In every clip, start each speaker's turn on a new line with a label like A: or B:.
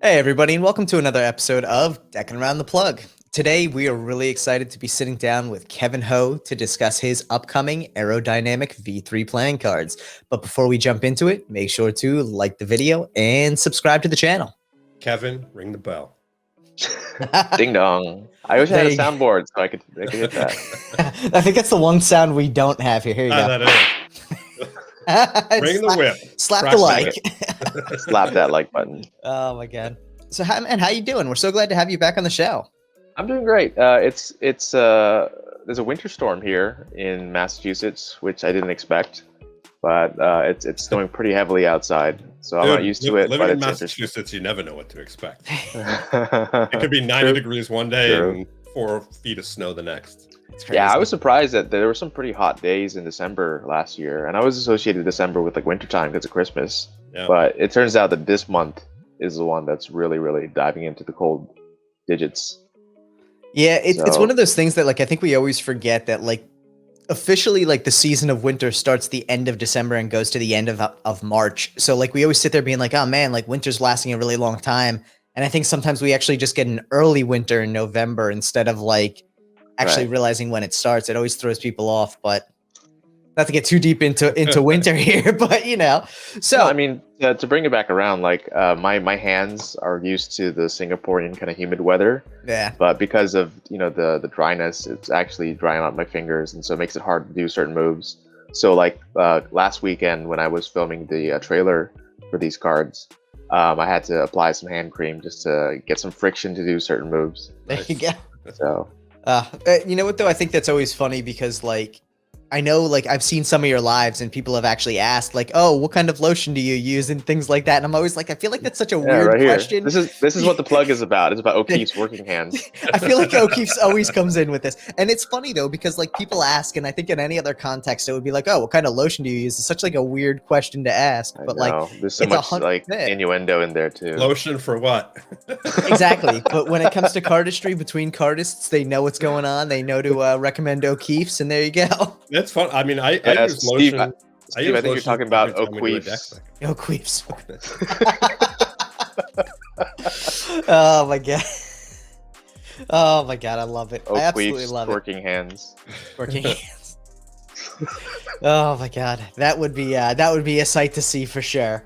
A: Hey everybody, and welcome to another episode of Deckin Around the Plug. Today we are really excited to be sitting down with Kevin Ho to discuss his upcoming ArrowDynamic V3 playing cards. But before we jump into it, make sure to like the video and subscribe to the channel.
B: Kevin, ring the bell.
C: Ding dong. I wish I had a soundboard so I could hit that.
A: I think that's the one sound we don't have here. Here you go.
B: That is. Ring the whip.
A: Slap the like.
C: Slap that like button.
A: Oh my god. So how you doing? We're so glad to have you back on the show.
C: I'm doing great. There's a winter storm here in Massachusetts, which I didn't expect, but it's snowing pretty heavily outside, so I'm not used to it.
B: Living
C: But
B: in
C: it's
B: Massachusetts, you never know what to expect. It could be 90 degrees one day and 4 feet of snow the next.
C: Yeah, I was surprised that there were some pretty hot days in December last year, and I was associated December with like wintertime because of Christmas. Yeah. But it turns out that this month is the one that's really, really diving into the cold digits.
A: Yeah, it's one of those things that like I think we always forget that like officially like the season of winter starts the end of December and goes to the end of March. So like we always sit there being like, oh man, like winter's lasting a really long time. And I think sometimes we actually just get an early winter in November instead of like actually realizing when it starts. It always throws people off, but not to get too deep into winter here, but you know. So
C: no, I mean, to bring it back around, like my hands are used to the Singaporean kind of humid weather.
A: Yeah.
C: But because of the dryness, it's actually drying out my fingers, and so it makes it hard to do certain moves. So like last weekend when I was filming the trailer for these cards, I had to apply some hand cream just to get some friction to do certain moves.
A: There you go.
C: So.
A: You know what though? I think that's always funny because like I know like I've seen some of your lives and people have actually asked like, oh, what kind of lotion do you use and things like that. And I'm always like, I feel like that's such a weird question.
C: This is what the plug is about. It's about O'Keefe's working hands.
A: I feel like O'Keefe's always comes in with this. And it's funny though, because like people ask, and I think in any other context, it would be like, oh, what kind of lotion do you use? It's such like a weird question to ask. But like
C: there's so much like innuendo in there too.
B: Lotion for what?
A: Exactly. But when it comes to cardistry between cardists, they know what's going on. They know to recommend O'Keefe's, and there you go.
B: That's fun. I mean, I use
C: Steve,
B: lotion.
C: Steve, I think you're talking about O'Keefe's.
A: O'Keefe's. Oh my god. Oh my god, I love it. I absolutely love it.
C: Working hands.
A: Working hands. Oh my god, that would be a sight to see for sure.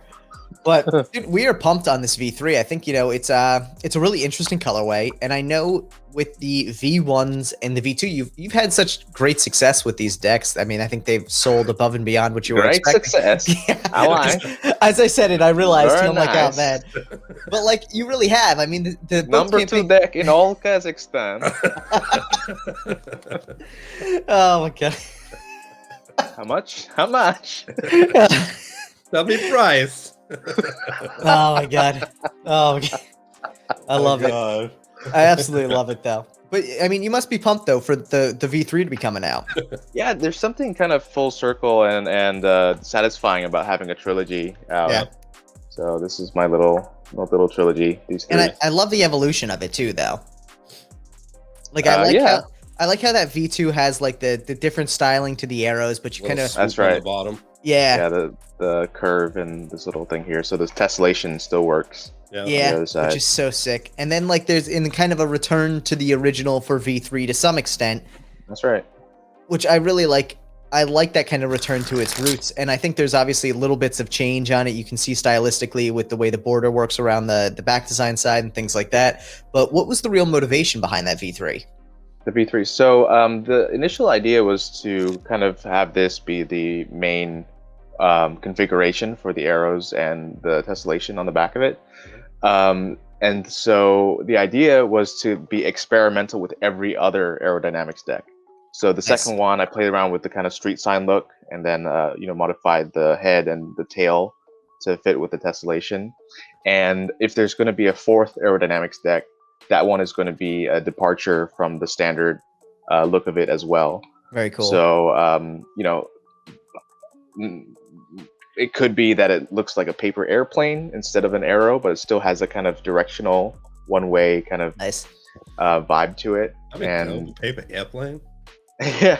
A: But dude, we are pumped on this V3. I think, you know, it's a really interesting colorway, and I know with the V1s and the V2, you've had such great success with these decks. I mean, I think they've sold above and beyond what you were expecting.
C: Great success.
A: Yeah.
C: I lie.
A: As I said it, I realized
C: Very
A: I'm like,
C: nice.
A: oh man. But like, you really have. I mean, the
C: number 2 deck in all Kazakhstan.
A: Oh my god.
C: How much? How much?
B: Tell me price.
A: Oh my god. Oh my god. I love it. I absolutely love it though. But I mean, you must be pumped though for the V3 to be coming out.
C: Yeah, there's something kind of full circle and satisfying about having a trilogy out. Yeah. So this is my little trilogy. These three.
A: And I love the evolution of it too, though. Like I like how that V2 has like the different styling to the arrows, but you kind of
C: that's right.
B: On the bottom.
A: Yeah.
C: Yeah, the curve and this little thing here. So this tessellation still works.
A: Yeah, which is so sick. And then like there's in kind of a return to the original for V3 to some extent.
C: That's right.
A: Which I really like. I like that kind of return to its roots. And I think there's obviously little bits of change on it. You can see stylistically with the way the border works around the back design side and things like that. But what was the real motivation behind that V3?
C: The V3. So the initial idea was to kind of have this be the main configuration for the arrows and the tessellation on the back of it. And so the idea was to be experimental with every other ArrowDynamix deck. So the second one, I played around with the kind of street sign look, and then modified the head and the tail to fit with the tessellation. And if there's going to be a fourth ArrowDynamix deck, that one is going to be a departure from the standard look of it as well.
A: Very cool.
C: So it could be that it looks like a paper airplane instead of an arrow, but it still has a kind of directional one-way kind of vibe to it.
B: I mean, paper airplane.
C: Yeah,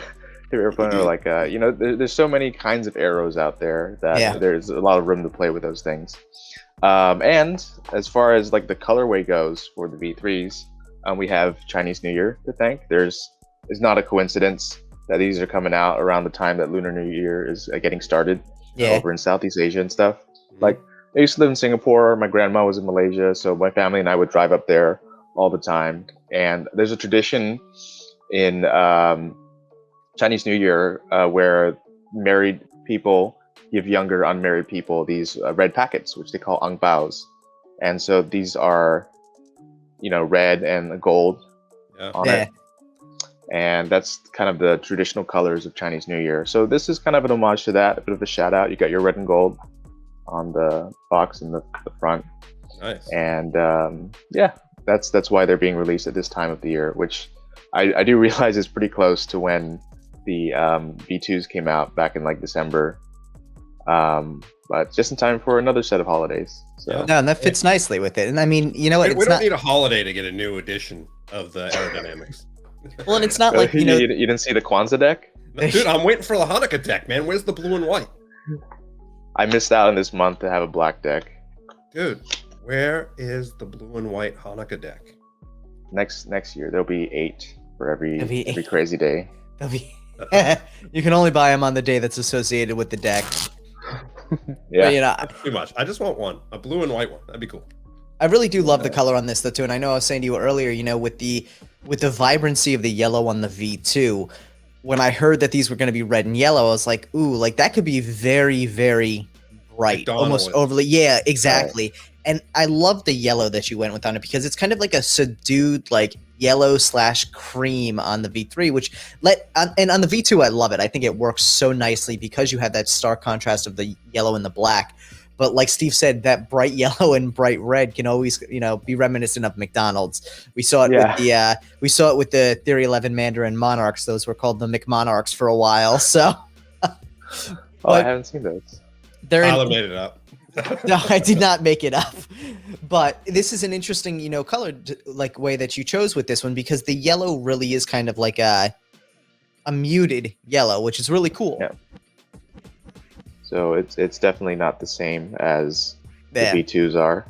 C: paper airplane, or like there's so many kinds of arrows out there that there's a lot of room to play with those things. And as far as like the colorway goes for the V3s, we have Chinese New Year to thank. It's not a coincidence that these are coming out around the time that Lunar New Year is getting started over in Southeast Asia and stuff. Like, I used to live in Singapore. My grandma was in Malaysia, so my family and I would drive up there all the time. And there's a tradition in Chinese New Year where married people give younger unmarried people these red packets, which they call ang baos. And so these are, red and gold on it. And that's kind of the traditional colors of Chinese New Year. So this is kind of an homage to that, a bit of a shout out. You got your red and gold on the box in the front.
B: Nice.
C: And yeah, that's why they're being released at this time of the year, which I do realize is pretty close to when the V2s came out back in like December. But just in time for another set of holidays. So.
A: No, and that fits nicely with it. And I mean, you know what?
B: We don't need a holiday to get a new edition of the ArrowDynamix.
A: Well, and it's not like,
C: you didn't see the Kwanzaa deck?
B: Dude, I'm waiting for the Hanukkah deck, man. Where's the blue and white?
C: I missed out on this month to have a black deck.
B: Dude, where is the blue and white Hanukkah deck?
C: Next year, there'll be 8 for every crazy day.
A: You can only buy them on the day that's associated with the deck.
C: Yeah.
A: But,
B: too much. I just want one, a blue and white one. That'd be cool.
A: I really do love the color on this though too, and I know I was saying to you earlier, with the vibrancy of the yellow on the V2, when I heard that these were going to be red and yellow, I was like, ooh, like that could be very, very bright, almost overly. Yeah, exactly. Right. And I love the yellow that you went with on it because it's kind of like a subdued, like yellow/cream on the V3, which and on the V2, I love it. I think it works so nicely because you have that stark contrast of the yellow and the black. But like Steve said, that bright yellow and bright red can always, be reminiscent of McDonald's. We saw it with the Theory 11 Mandarin Monarchs. Those were called the McMonarchs for a while. So,
C: I haven't seen those.
B: Tyler made it up.
A: No, I did not make it up. But this is an interesting, colored like way that you chose with this one because the yellow really is kind of like a muted yellow, which is really cool.
C: Yeah. So it's definitely not the same as the V2s are.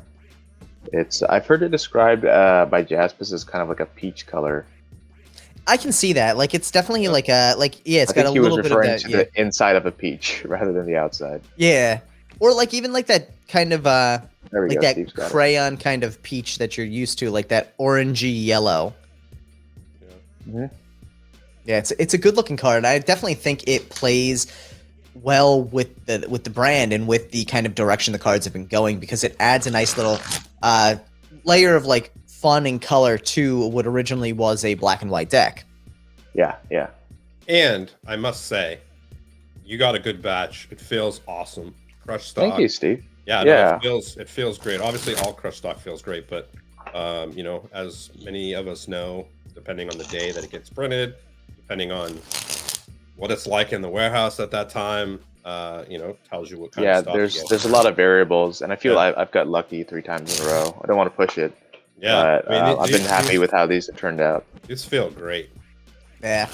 C: I've heard it described by Jaspis as kind of like a peach color.
A: I can see that. Like it's definitely it's got a little bit of that. He was
C: referring to the inside of a peach rather than the outside.
A: Yeah, or like even like that kind of like that
C: Steve's
A: crayon kind of peach that you're used to, like that orangey yellow.
B: Yeah.
C: Mm-hmm.
A: Yeah, it's a good looking card. I definitely think it plays well with the brand and with the kind of direction the cards have been going because it adds a nice little layer of like fun and color to what originally was a black and white deck.
C: Yeah.
B: And I must say, you got a good batch. It feels awesome. Crush stock.
C: Thank you, Steve.
B: Yeah. No, it feels great. Obviously, all crush stock feels great, but as many of us know, depending on the day that it gets printed, depending on what it's like in the warehouse at that time, tells you what kind of stuff.
C: Yeah, there's a lot of variables, and I feel I've got lucky 3 times in a row. I don't want to push it.
B: Yeah,
C: but I've been happy with how these have turned out.
B: These feel great.
A: Yeah.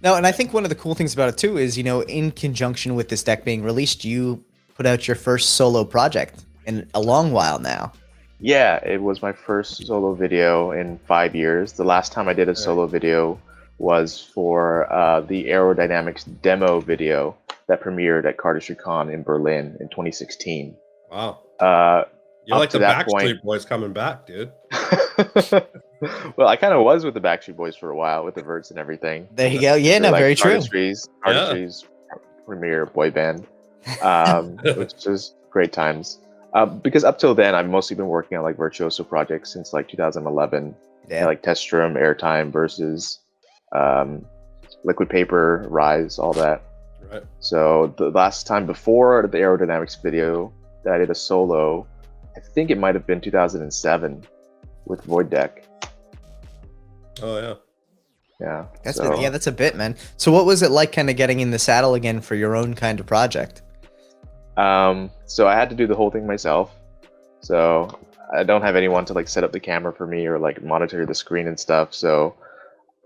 A: No, and I think one of the cool things about it too is, in conjunction with this deck being released, you put out your first solo project in a long while now.
C: Yeah, it was my first solo video in 5 years. The last time I did a solo video was for the ArrowDynamix demo video that premiered at Cardistry-Con in Berlin in 2016.
B: Wow. You're like the Backstreet Boys coming back, dude.
C: Well, I kind of was with the Backstreet Boys for a while with the Verts and everything.
A: There you go. Yeah, no, like very true.
C: Cardistry's premier boy band, which is great times. Because up till then, I've mostly been working on like virtuoso projects since like 2011. Yeah, like Testrum, Airtime, Versus, Liquid Paper, Rise, all that.
B: Right.
C: So the last time before the ArrowDynamix video that I did a solo, I think it might have been 2007 with Void Deck.
B: Oh yeah.
C: Yeah.
A: That's a bit, man. So what was it like kind of getting in the saddle again for your own kind of project?
C: So I had to do the whole thing myself. So I don't have anyone to like set up the camera for me or like monitor the screen and stuff. So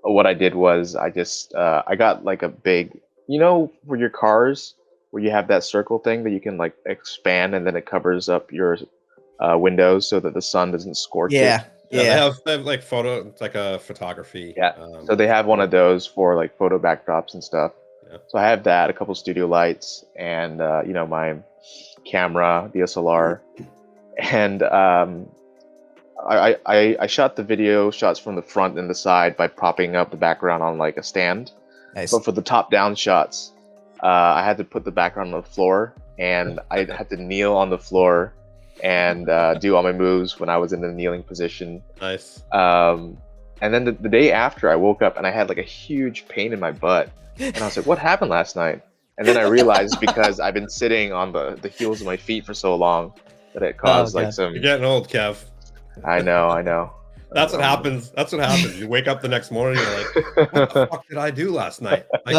C: what I did was I just I got like a big, for your cars, where you have that circle thing that you can like expand, and then it covers up your windows so that the sun doesn't scorch it.
A: Yeah.
B: Yeah, they have like it's like a photography.
C: Yeah. So they have one of those for like photo backdrops and stuff.
B: Yeah.
C: So I have that, a couple studio lights, and you know, my camera, DSLR, and I shot the video shots from the front and the side by propping up the background on like a stand.
A: Nice.
C: But for the top-down shots, I had to put the background on the floor, and I had to kneel on the floor and do all my moves when I was in the kneeling position.
B: Nice.
C: And then the day after, I woke up and I had like a huge pain in my butt, and I was like, "What happened last night?" And then I realized because I've been sitting on the heels of my feet for so long that it caused like some.
B: You're getting old, Kev.
C: I know.
B: That's what happens. That's what happens. You wake up the next morning, you're like, "What the fuck did I do last night? Like,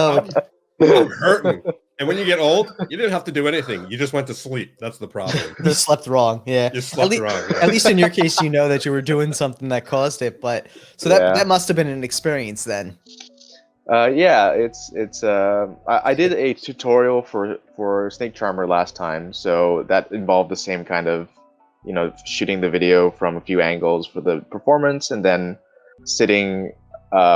B: I'm hurting." And when you get old, you didn't have to do anything. You just went to sleep. That's the problem.
A: You slept wrong. Yeah.
B: You slept wrong. Yeah.
A: At least in your case, you know that you were doing something that caused it. But so that must have been an experience then.
C: Yeah, it's I did a tutorial for Snake Charmer last time, so that involved the same kind of, you know, shooting the video from a few angles for the performance, and then sitting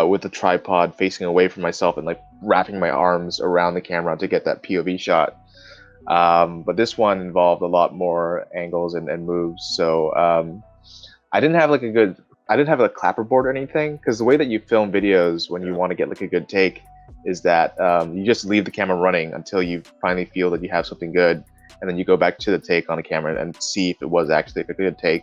C: with the tripod facing away from myself and like wrapping my arms around the camera to get that POV shot. But this one involved a lot more angles and moves, so I didn't have a clapperboard or anything, because the way that you film videos when you want to get like a good take is that you just leave the camera running until you finally feel that you have something good, and then you go back to the take on the camera and see if it was actually a good take.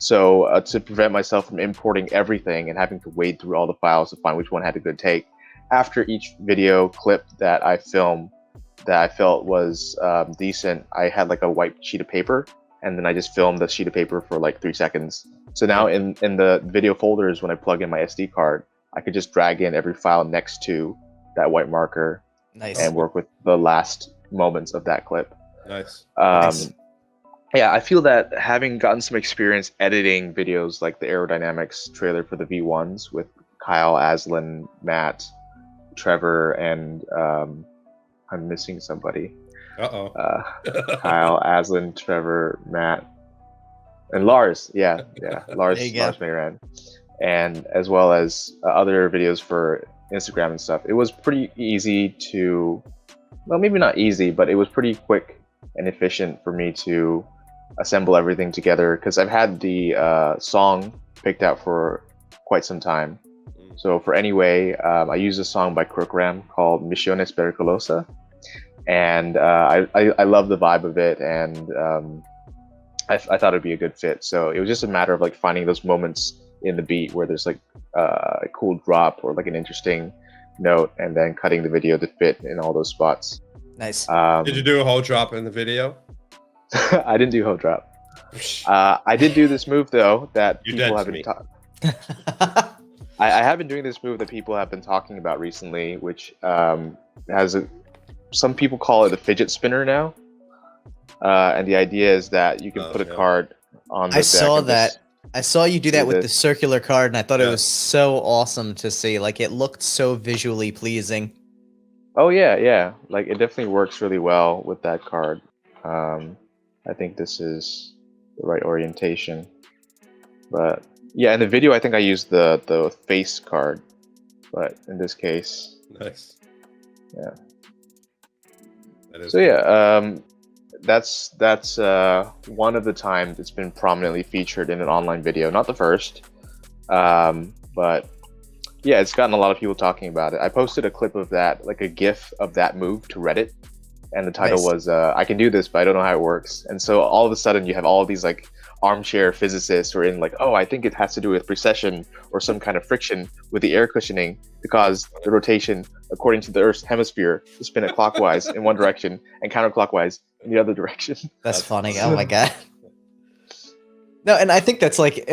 C: So to prevent myself from importing everything and having to wade through all the files to find which one had a good take, after each video clip that I filmed that I felt was decent, I had like a white sheet of paper, and then I just filmed the sheet of paper for like 3 seconds. So now in the video folders, when I plug in my SD card, I could just drag in every file next to that white marker.
A: Nice.
C: And work with the last moments of that clip.
B: Nice.
A: Nice.
C: Yeah, I feel that having gotten some experience editing videos like the ArrowDynamix trailer for the V1s with Kyle, Aslan, Matt, Trevor, and I'm missing somebody. Kyle, Aslan, Trevor, Matt, and Lars. Yeah, Lars Mayran, and as well as other videos for Instagram and stuff. It was pretty easy to, well, maybe not easy, but it was pretty quick and efficient for me to assemble everything together, because I've had the song picked out for quite some time. So for Anyway, I used a song by Crookram called Misiones Periculosa, and I love the vibe of it, and I thought it'd be a good fit. So it was just a matter of like finding those moments in the beat where there's like a cool drop or like an interesting note, and then cutting the video to fit in all those spots.
A: Nice.
B: Did you do a whole drop in the video?
C: I didn't do whole drop. I did do this move though that people have been I have been doing this move that people have been talking about recently, which has some people call it a fidget spinner now. And the idea is that you can put a card on the deck.
A: I saw that. I saw you do that with the circular card, and I thought it was so awesome to see. Like, it looked so visually pleasing.
C: Oh yeah. Like, it definitely works really well with that card. I think this is the right orientation. But yeah, in the video, I think I used the face card, but in this case,
B: nice.
C: Yeah.
B: That is
C: so yeah, that's one of the times it's been prominently featured in an online video. Not the first, but yeah, it's gotten a lot of people talking about it. I posted a clip of that, like a GIF of that move, to Reddit, and the title was "I can do this, but I don't know how it works." And so all of a sudden, you have all of these like armchair physicists who are in like, "Oh, I think it has to do with precession or some kind of friction with the air cushioning to cause the rotation according to the Earth's hemisphere to spin it clockwise in one direction and counterclockwise in the other direction."
A: That's funny. Oh my god. No, and I think that's like,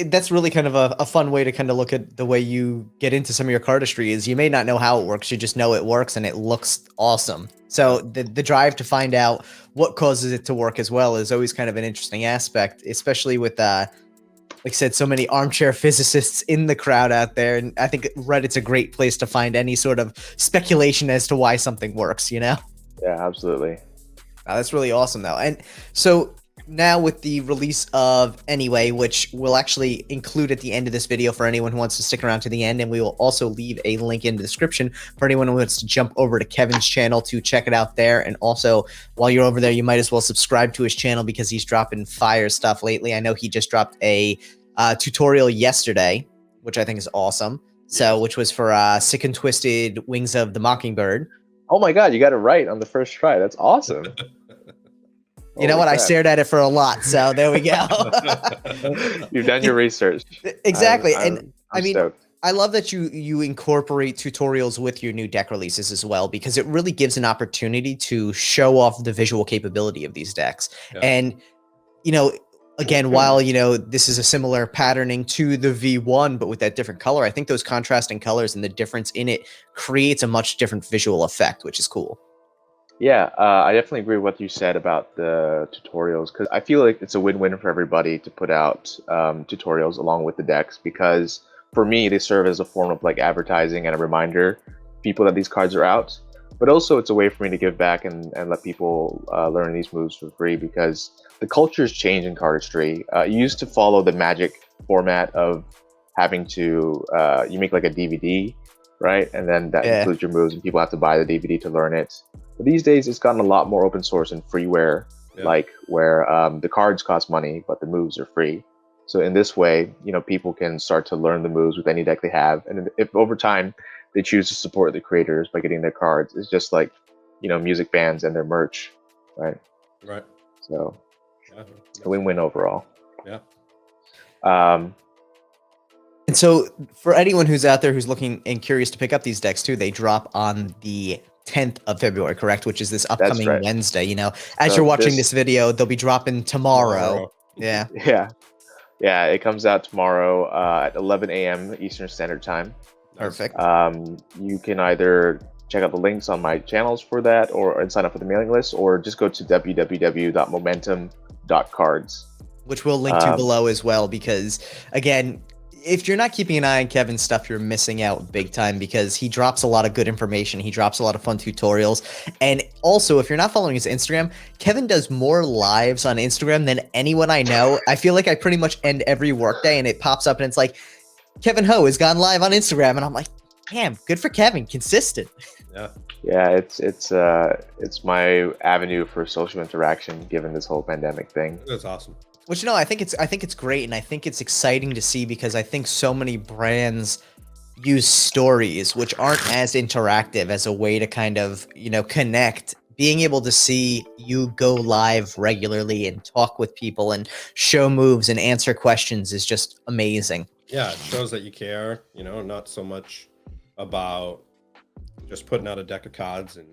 A: that's really kind of a fun way to kind of look at the way you get into some of your cardistry. Is you may not know how it works, you just know it works and it looks awesome. So the drive to find out what causes it to work as well is always kind of an interesting aspect, especially with like I said, so many armchair physicists in the crowd out there. And I think Reddit's a great place to find any sort of speculation as to why something works, you know?
C: Yeah, absolutely.
A: That's really awesome, though. And so now with the release of Anyway, which we'll actually include at the end of this video for anyone who wants to stick around to the end, and we will also leave a link in the description for anyone who wants to jump over to Kevin's channel to check it out there. And also, while you're over there, you might as well subscribe to his channel because he's dropping fire stuff lately. I know he just dropped a tutorial yesterday, which I think is awesome. So, which was for Sick and Twisted Wings of the Mockingbird.
C: Oh my God, you got it right on the first try. That's awesome.
A: You know what? I stared at it for a lot, so there we go.
C: You've done your research.
A: Exactly. And I mean,
C: stoked.
A: I love that you incorporate tutorials with your new deck releases as well, because it really gives an opportunity to show off the visual capability of these decks. Yeah. And, you know, again, while, you know, this is a similar patterning to the V1, but with that different color, I think those contrasting colors and the difference in it creates a much different visual effect, which is cool.
C: Yeah, I definitely agree with what you said about the tutorials, because I feel like it's a win-win for everybody to put out tutorials along with the decks, because for me, they serve as a form of like advertising and a reminder to people that these cards are out. But also it's a way for me to give back and let people learn these moves for free, because the culture's changed in cardistry. You used to follow the Magic format of having to, you make like a DVD, right? And then that includes your moves and people have to buy the DVD to learn it. But these days it's gotten a lot more open source and freeware, like where the cards cost money, but the moves are free. So in this way, you know, people can start to learn the moves with any deck they have. And if over time they choose to support the creators by getting their cards, it's just like, you know, music bands and their merch, right?
B: Right.
C: So a win-win overall.
B: Yeah.
A: And so for anyone who's out there who's looking and curious to pick up these decks too, they drop on the 10th of February, correct? Which is this upcoming Wednesday. You know, as you're watching this video, they'll be dropping tomorrow. Yeah.
C: Yeah, it comes out tomorrow at 11 a.m. Eastern Standard Time.
A: Perfect.
C: You can either check out the links on my channels for that and sign up for the mailing list, or just go to www.momentum.cards.
A: Which we'll link to below as well, because again, if you're not keeping an eye on Kevin's stuff, you're missing out big time, because he drops a lot of good information. He drops a lot of fun tutorials. And also, if you're not following his Instagram, Kevin does more lives on Instagram than anyone I know. I feel like I pretty much end every workday and it pops up and it's like, Kevin Ho has gone live on Instagram. And I'm like, damn, good for Kevin. Consistent.
C: Yeah, it's my avenue for social interaction given this whole pandemic thing.
B: That's awesome.
A: Which, you know, I think it's great, and I think it's exciting to see, because I think so many brands use stories, which aren't as interactive, as a way to kind of, you know, connect. Being able to see you go live regularly and talk with people and show moves and answer questions is just amazing.
B: Yeah, it shows that you care, you know, not so much about just putting out a deck of cards and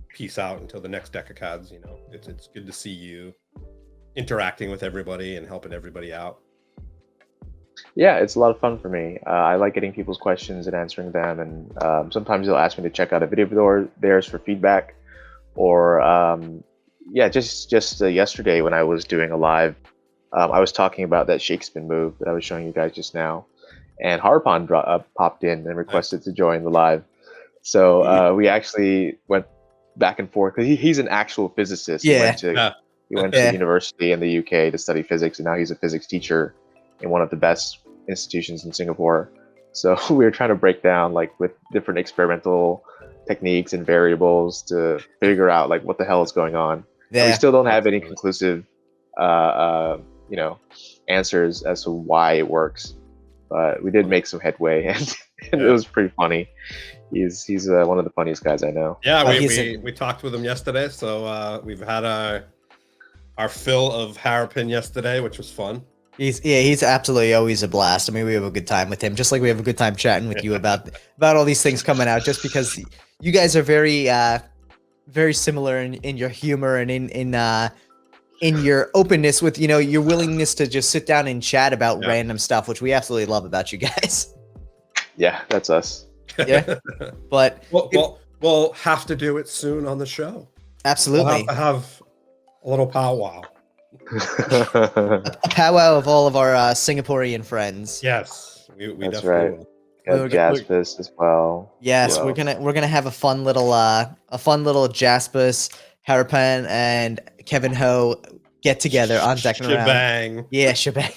B: peace out until the next deck of cards. You know, it's good to see you interacting with everybody and helping everybody out.
C: Yeah, it's a lot of fun for me. I like getting people's questions and answering them, and sometimes they'll ask me to check out a video of theirs for feedback, or yeah, just yesterday when I was doing a live, I was talking about that Shakespeare move that I was showing you guys just now, and Harpon popped in and requested to join the live. So we actually went back and forth, because he's an actual physicist. He went to university in the UK to study physics, and now he's a physics teacher in one of the best institutions in Singapore. So we were trying to break down, like, with different experimental techniques and variables to figure out, like, what the hell is going on. And we still don't have any conclusive, you know, answers as to why it works. But we did make some headway, and it was pretty funny. He's one of the funniest guys I know.
B: Yeah, we talked with him yesterday, so we've had our fill of hairpin yesterday, which was fun.
A: He's absolutely always a blast. I mean, we have a good time with him, just like we have a good time chatting with you about all these things coming out, just because you guys are very very similar in your humor and in your openness with, you know, your willingness to just sit down and chat about random stuff, which we absolutely love about you guys.
C: Yeah, that's us.
A: Yeah, but
B: we'll have to do it soon on the show.
A: Absolutely.
B: We'll have a little powwow.
A: A powwow of all of our Singaporean friends.
B: Yes, we
C: that's
B: definitely
C: right.
B: will.
C: Got Jaspis as well.
A: Yes, we're gonna have a fun little Jaspis, Harapan, and Kevin Ho get together on Deckin around.
B: Shebang.
A: Yeah, shebang.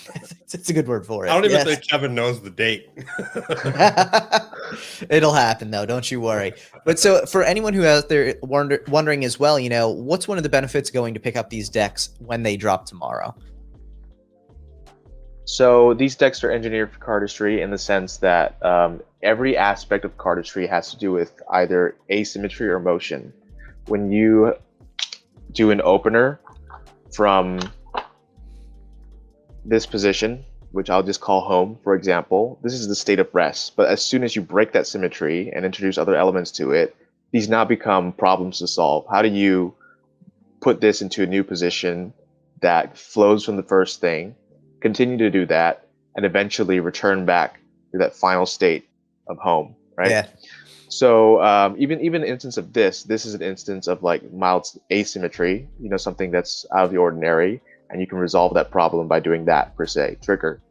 A: It's a good word for it.
B: I don't even think Kevin knows the date.
A: It'll happen though, don't you worry. But so for anyone who out there wondering as well, you know, what's one of the benefits going to pick up these decks when they drop tomorrow?
C: So these decks are engineered for cardistry in the sense that every aspect of cardistry has to do with either asymmetry or motion. When you do an opener from this position, which I'll just call home, for example, this is the state of rest. But as soon as you break that symmetry and introduce other elements to it, these now become problems to solve. How do you put this into a new position that flows from the first thing, continue to do that, and eventually return back to that final state of home, right?
A: Yeah.
C: So even an instance of this is an instance of like mild asymmetry, you know, something that's out of the ordinary, and you can resolve that problem by doing that per se, trigger.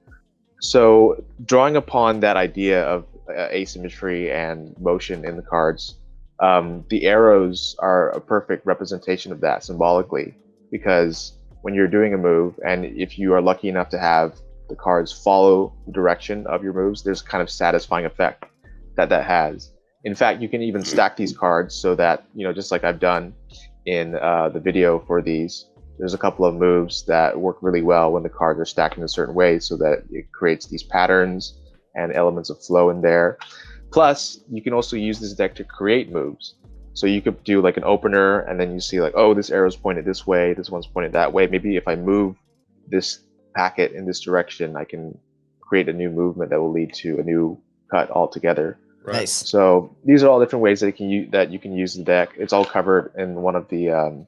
C: So drawing upon that idea of asymmetry and motion in the cards, the arrows are a perfect representation of that symbolically, because when you're doing a move, and if you are lucky enough to have the cards follow the direction of your moves, there's kind of satisfying effect that has. In fact, you can even stack these cards so that, you know, just like I've done in the video for these, there's a couple of moves that work really well when the cards are stacked in a certain way so that it creates these patterns and elements of flow in there. Plus, you can also use this deck to create moves. So you could do like an opener, and then you see like, oh, this arrow's pointed this way, this one's pointed that way. Maybe if I move this packet in this direction, I can create a new movement that will lead to a new cut altogether.
B: Right.
A: Nice.
C: So these are all different ways that you can use the deck. It's all covered in one of the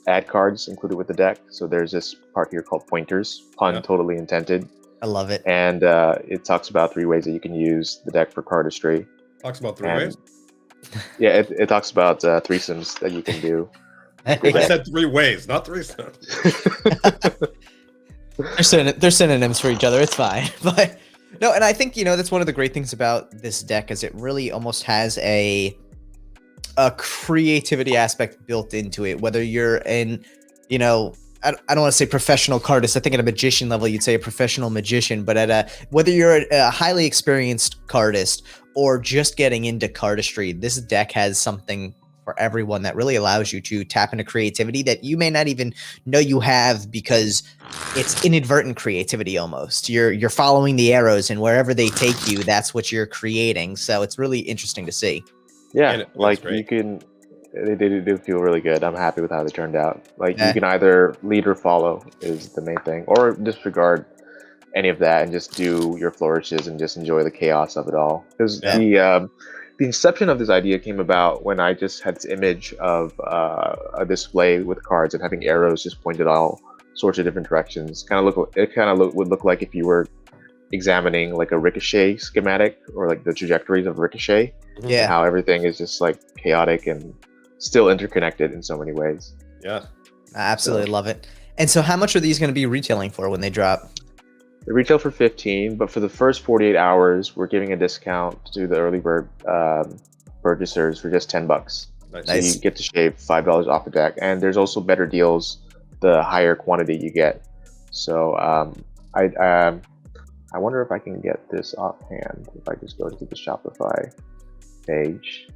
C: ad cards included with the deck. So there's this part here called pointers, pun totally intended.
A: I love it.
C: And it talks about 3 ways that you can use the deck for cardistry.
B: Talks about 3 ways?
C: Yeah, it talks about threesomes that you can do.
B: I said 3 ways, not threesomes.
A: They're synonyms for each other. It's fine. But no, and I think, you know, that's one of the great things about this deck is it really almost has a creativity aspect built into it. Whether you're in, you know, I don't want to say professional cardist. I think at a magician level, you'd say a professional magician. But whether you're a highly experienced cardist or just getting into cardistry, this deck has something for everyone that really allows you to tap into creativity that you may not even know you have, because it's inadvertent creativity almost. You're following the arrows, and wherever they take you, that's what you're creating. So it's really interesting to see.
C: Yeah, like you can. They do feel really good. I'm happy with how they turned out. Like you can either lead or follow is the main thing, or disregard any of that and just do your flourishes and just enjoy the chaos of it all. Because the inception of this idea came about when I just had this image of a display with cards and having arrows just pointed all sorts of different directions. Would look like if you were examining like a ricochet schematic, or like the trajectories of ricochet.
A: Yeah,
C: and how everything is just like chaotic and still interconnected in so many ways.
B: Yeah,
A: I absolutely love it. And so how much are these going to be retailing for when they drop?
C: They retail for 15, but for the first 48 hours, we're giving a discount to the early bird purchasers for just $10.
B: nice.
C: So you get to shave $5 off the deck, and there's also better deals the higher quantity you get. So I wonder if I can get this offhand if I just go to the Shopify page.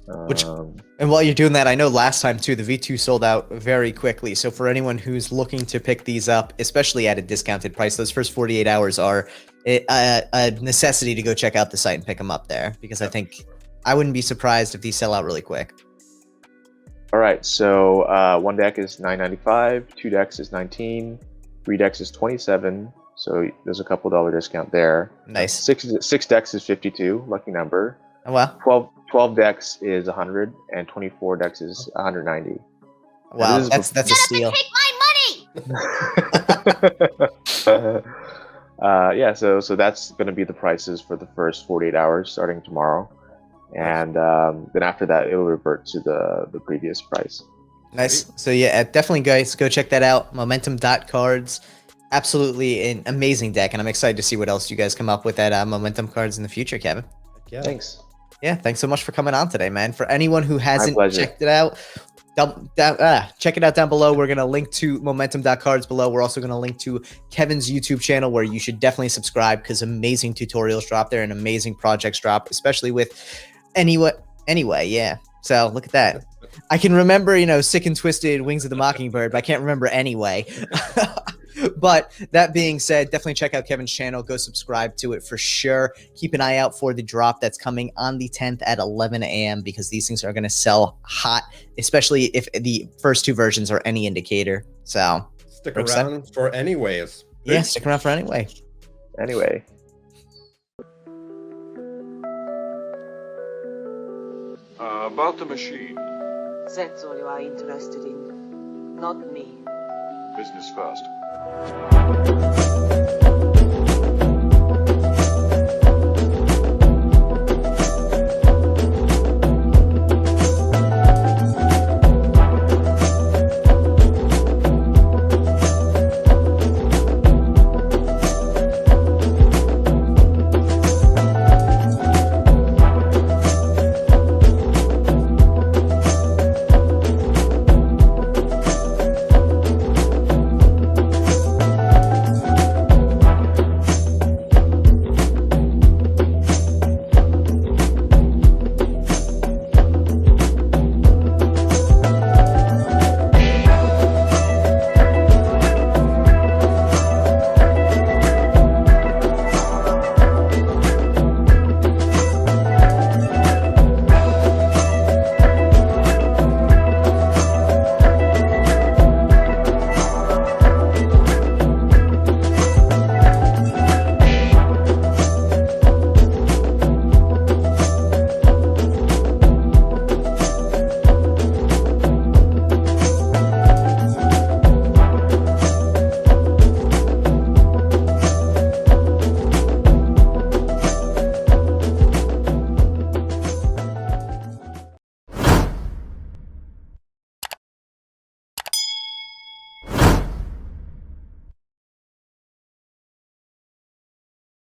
A: And while you're doing that, I know last time too, the V2 sold out very quickly. So for anyone who's looking to pick these up, especially at a discounted price, those first 48 hours are a necessity to go check out the site and pick them up there, because I think I wouldn't be surprised if these sell out really quick.
C: All right, so 1 deck is $9.95, 2 decks is $19, 3 decks is $27. So there's a couple $1 discount there.
A: Nice.
C: Six decks is $52, lucky number.
A: Oh, wow.
C: 12 decks is $100, and 24 decks is $190.
A: Wow, that's a steal.
D: Take my money.
C: Yeah, so that's going to be the prices for the first 48 hours starting tomorrow, and then after that it will revert to the previous price.
A: Nice. So yeah, definitely guys, go check that out. Momentum.cards. absolutely an amazing deck, and I'm excited to see what else you guys come up with at Momentum Cards in the future, Kevin.
B: Yeah.
C: Thanks.
A: Yeah, thanks so much for coming on today, man. For anyone who hasn't
C: pleasure.
A: checked it out, check it out down below. We're going to link to momentum.cards below. We're also going to link to Kevin's YouTube channel, where you should definitely subscribe, because amazing tutorials drop there and amazing projects drop, especially with anyway, yeah. So look at that. I can remember, you know, Sick and Twisted, Wings of the Mockingbird, but I can't remember anyway. But that being said, definitely check out Kevin's channel. Go subscribe to it for sure. Keep an eye out for the drop that's coming on the 10th at 11 a.m. because these things are going to sell hot, especially if the first two versions are any indicator. So
B: stick around for anyways.
A: Yeah, stick around for anyway.
C: Anyway.
E: About the machine.
F: That's all you are interested in, not me.
E: Business first.